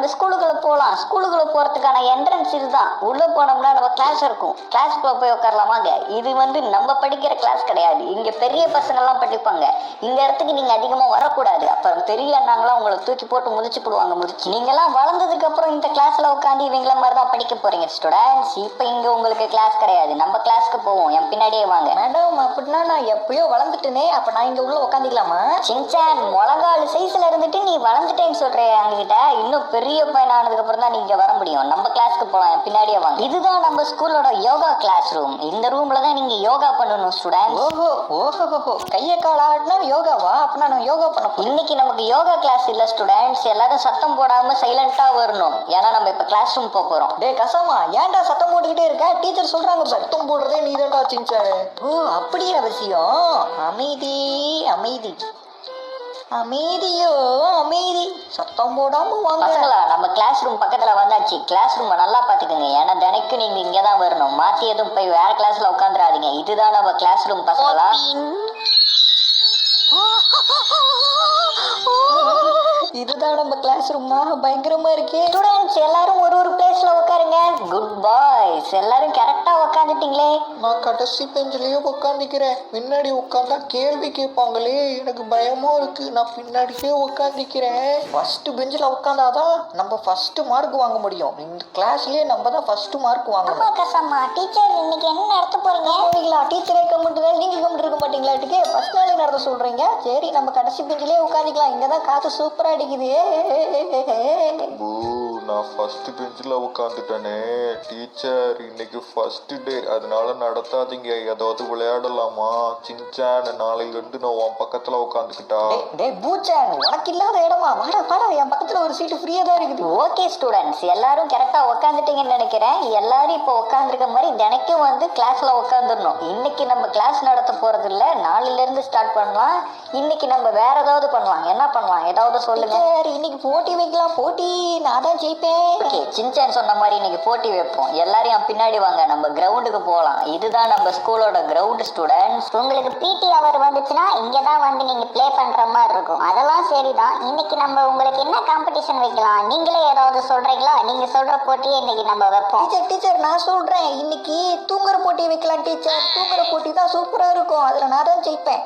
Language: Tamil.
நம்ம ஸ்கூலுக்குள்ள போகலாம். ஸ்கூலுக்குள்ள போறதுக்கான என்ட்ரன்ஸ் இதுதான். உள்ள போனோம்னா நம்ம கிளாஸ் இருக்கும். கிளாஸ்க்குள்ள போய் உட்காரலாமாங்க. இது நம்ம படிக்கிற கிளாஸ் கிடையாது. இங்க பெரிய பசங்க எல்லாம் படிப்பாங்க. இந்த இடத்துக்கு நீங்க அதிகமா வரக்கூடாது. அப்புறம் பெரிய அண்ணாங்களாம் உங்களை தூக்கி போட்டு முதிச்சு போடுவாங்க. நீங்க எல்லாம் வளர்ந்ததுக்கு அப்புறம் இந்த கிளாஸ்ல உட்காந்து இவங்கள மாதிரி தான் படிக்க போறீங்க ஸ்டூடெண்ட்ஸ். இப்ப இங்க உங்களுக்கு கிளாஸ் கிடையாது. நம்ம கிளாஸ்க்கு போவோம். என் பின்னாடியே வாங்க. மேடம், அப்படின்னா நான் எப்பயோ வளர்ந்துட்டேனே. அப்ப நான் இங்க உள்ள உட்காந்துக்கலாமா? சின்சான், முழங்கால் சைஸ்ல இருந்துட்டு நீ வளர்ந்துட்டேன்னு சொல்றேன் எங்ககிட்ட. இன்னும் பெரிய பையன் ஆனதுக்கு அப்புறம் தான் நீங்க வர முடியும். நம்ம கிளாஸ்க்கு போலாம். பின்னாடியே வாங்க. இதுதான் நம்ம ஸ்கூலோட யோகா கிளாஸ் ரூம். இந்த ரூம்ல தான் நீங்க யோகா பண்ணணும் ஸ்டூடெண்ட். ஓஹோ ஓஹோ, கைய கால் ஆடினா யோகாவா? அப்ப நான் யோகா பண்ண இன்னைக்கு நமக்கு யோகா கிளாஸ் இல்ல ஸ்டூடெண்ட்ஸ். எல்லாரும் சத்தம் போடாம சைலண்டா வரணும். ஏன்னா நம்ம இப்ப கிளாஸ் ரூம் போறோம். டே கசாமா, ஏன்டா சத்தம் போட்டுக்கிட்டே இருக்க? டீச்சர் சொல்றாங்க சத்தம் போடுறதே நீ தான்டா சின்சான். ஓ, அப்படியே அவசியம். அமைதி அமைதி அமைதியோ அமைதி. சத்தம் போடாம வாங்க. பசங்களா, நம்ம கிளாஸ் ரூம் பக்கத்துல வந்தாச்சு. கிளாஸ் ரூம் நல்லா பாத்துக்கோங்க. ஏன்னா தினைக்கும் நீங்க இங்கதான் வரணும். மாத்தி எதுவும் போய் வேற கிளாஸ்ல உட்காந்துடாதீங்க. இதுதான் நம்ம கிளாஸ் ரூம் பசங்களா. இதுதான் நம்ம கிளாஸ் ரூமா? பயங்கரமா இருக்கே. ஸ்டூடெண்ட்ஸ் எல்லாரும் ஒரு பிளேஸ்ல உட்காருங்க. குட் பாய்ஸ், எல்லாரும் கரெக்டா உட்காந்துட்டீங்களே. நான் கடைசி பெஞ்சிலேயே உட்காந்துக்கிறேன். முன்னாடி உட்காந்தா கேள்வி கேட்பாங்களே, எனக்கு பயமா இருக்கு. நான் பின்னாடியே உட்காந்துக்கிறேன். ஃபர்ஸ்ட் பெஞ்சில் உட்காந்தாதான் நம்ம ஃபர்ஸ்ட் மார்க் வாங்க முடியும். இந்த கிளாஸ்லயே நம்ம தான் ஃபர்ஸ்ட் மார்க் வாங்கணும். கசம்மா, டீச்சர் இன்னைக்கு என்ன நடத்த போறீங்க? டீச்சரே கம்மிட்டு நீங்க கம்மிட்டு இருக்க மாட்டீங்களா? ஃபர்ஸ்ட் நாளே நடத்த சொல்றீங்க. சரி, நம்ம கடைசி பெஞ்சிலே உட்காந்துக்கலாம். இங்கதான் காத்து சூப்பரா அடிக்குது. நான் ஃபர்ஸ்ட் பெஞ்சில் உட்காந்துட்டேனே. டீச்சர் இன்னைக்கு ஃபர்ஸ்ட் டே, அதனால நடத்தாதீங்க. ஏதாவது விளையாடலாமா? சின்சான், நாளையில இருந்து நான் உன் பக்கத்துல உட்காந்துக்கிட்டா. டே பூச்சான், உனக்கு இல்லாத இடமா? வாடா வாடா, என் பக்கத்துல ஒரு சீட்டு ஃப்ரீயா தான் இருக்குது. ஓகே ஸ்டூடெண்ட்ஸ், எல்லாரும் கரெக்டா உட்காந்துட்டீங்கன்னு நினைக்கிறேன். எல்லாரும் இப்போ உட்காந்துருக்க மாதிரி தினைக்கும் கிளாஸ்ல உட்காந்துடணும். இன்னைக்கு நம்ம கிளாஸ் நடத்த போறது இல்ல. நாளையில இருந்து ஸ்டார்ட் பண்ணலாம். இன்னைக்கு நம்ம வேற ஏதாவது பண்ணலாம். என்ன பண்ணலாம்? ஏதாவது சொல்லுங்க. இன்னைக்கு போட்டி வைக்கலாம். போட்டி நான் தான் ஜெயிப்பேன். ஓகே, சின்சான் சொன்ன மாதிரி இன்னைக்கு போட்டி வைப்போம். எல்லாரையும் பின்னாடி வாங்க. நம்ம கிரவுண்டுக்கு போகலாம். இதுதான் நம்ம ஸ்கூலோட கிரவுண்ட் ஸ்டூடெண்ட்ஸ். உங்களுக்கு பிடி அவர் வந்துச்சுன்னா இங்கதான் நீங்க ப்ளே பண்ற மாதிரி இருக்கும். அதெல்லாம் சரிதான். இன்னைக்கு நம்ம உங்களுக்கு என்ன காம்படிஷன் வைக்கலாம்? நீங்களே ஏதாவது சொல்றீங்களா? நீங்க சொல்ற போட்டியை இன்னைக்கு நம்ம வைப்போம். டீச்சர் நான் சொல்றேன், இன்னைக்கு தூங்குற போட்டி வைக்கலாம். டீச்சர், தூங்குற போட்டி தான் சூப்பரா இருக்கும். அதுல நான் தான் ஜெயிப்பேன்.